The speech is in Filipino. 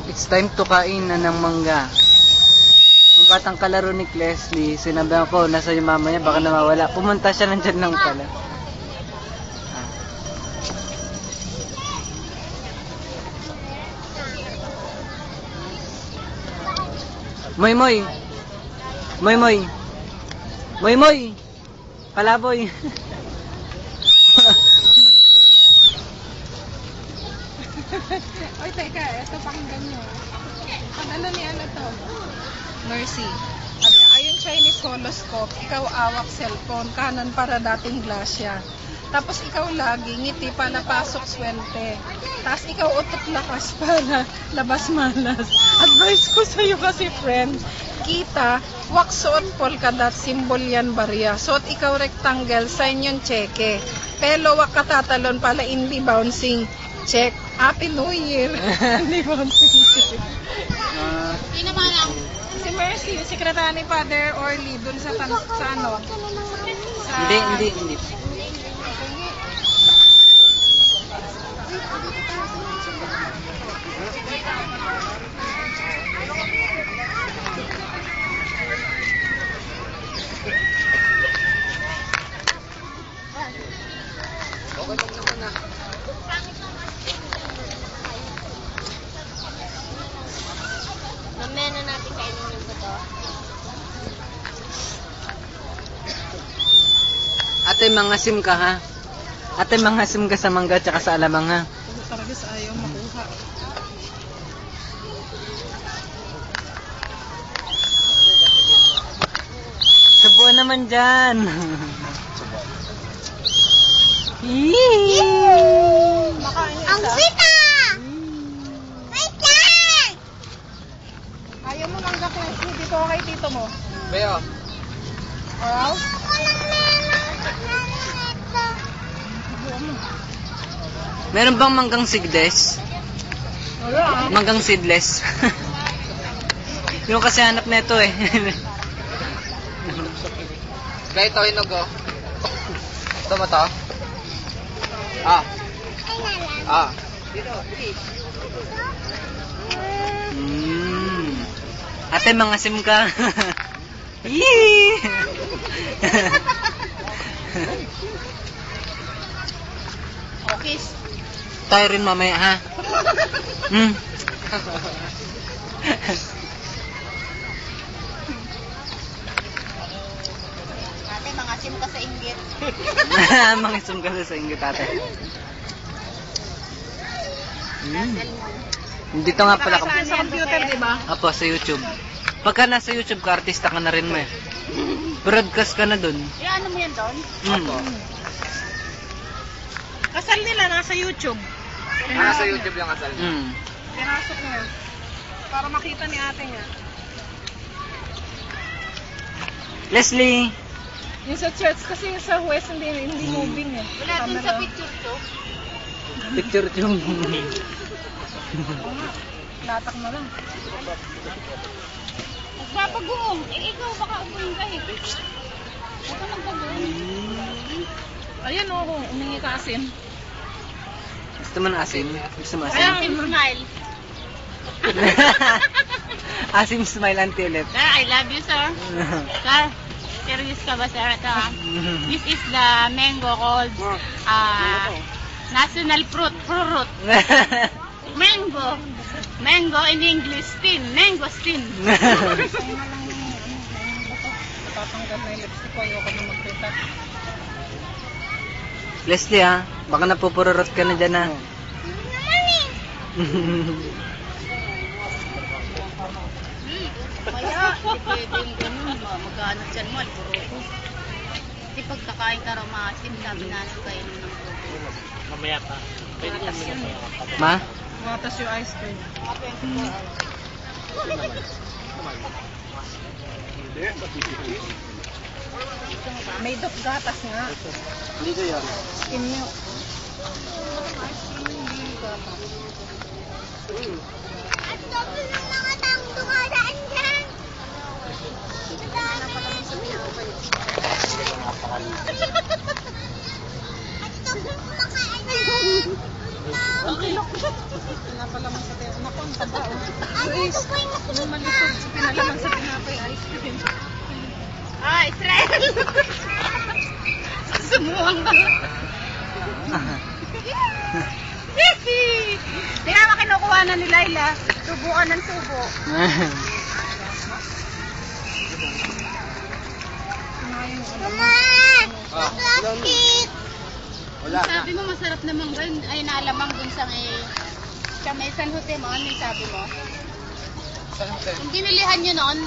It's time to kain na ng mangga. Yung batang kalaro ni Leslie, sinabi ko, nasa yung mama niya, baka nawawala. Pumunta siya, nandyan lang pala. Moy moy. Moy moy. Moy moy. Palaboy. Oy, teka, ito pakinggan nyo. Ang ano ni ano to? Mercy. Sabi, ayong Chinese horoscope, ikaw awak cellphone, kanan para dating glasya. Tapos ikaw lagi, ngiti para pasok swerte. Tapos ikaw utot lakas para labas malas. Advice ko sa'yo kasi friend, kita, wak suot polka dot, symbol yan barya. Suot ikaw rectangle, sign yung cheque. Pelo wak katatalon pala hindi bouncing. Check. Happy New Year. Hindi bouncing check. Sino man lang? Si Mercy, yung sekretary ni Father Orly, dun sa ano? Sa... Hindi. Mamaya na natin kainin yung buto. Ate, mangasim ka ha? Ate, mangasim ka sa mangga tsaka sa alamang ha? Talaga sa ayaw makuha. Subuan naman dyan. Ang sweet ah! Wait lang! Ayaw mo mangga Leslie, dito kay tito mo. Beo. Wow. Meron bang manggang seedless? Wala. Manggang seedless. Yung kasi hanap na ito eh. Kaya ito hinog oh. Ito mo to? Dito, please. Ate, mangasim ka. Yee! Okay. Tayo rin mamaya ha. Ate, mangasim ka sa inggit. Mangisum ka sa inggit ate. Dito nga pala ka. Sa computer, di ba? Apo, sa YouTube. Pagka nasa YouTube ka, artista ka na rin mo eh. Broadcast ka na dun. Ano mo yan doon? Kasal nila nasa YouTube. Nasa YouTube yung kasal niya. Pinasok mo yun. Para makita ni ate niya. Leslie! Yung sa church kasi yung sa west hindi moving eh. Wala dun sa picture to. Picture yung... Latak mo lang. Magpapagoong. Ikaw baka ubuhin ka eh. Huwag ka magpagoong. Ayan o, umingi ka asin. Gusto mo na asim? Gusto mo asim? Asim smile. Asim smile auntie ulit. Sir, I love you, sir. Sir, serious ka ba, sir? Ito, this is the mango called national fruit. Mango. Mango in English, stin. Mango stin. Tatanggal na yung lipstick ko, ayoko na magkita. Leslie ha, baka napupururot ka na dyan ha. Kaya, pwede yung ganun. Magkano dyan mo, puro. Kasi pagkakain ka raw maasim, sabi natin kayo ng puro. Mamaya pa. Pwede ko mamaya pa. Ma? Matas yung ice cream. Made of gatas nga. Hindi ko yan. Skim milk. At double ng mga taong dumadaan dyan. At double kumakain na. Ang kilok. Pinapalaman sa tinapay. Naku, ang taba. Guys, nung malisod, pinalaman sa tinapay ice cream. Ah, Israel! Sumuwang ka. Tingnan mo kinukuha na ni Laila. Subukan ng subo. Sabi mo masarap na mangga. Ay, naalamang dun sa may San Jose mo. Ano yung sabi mo? San Jose. Yung binilihan nyo noon,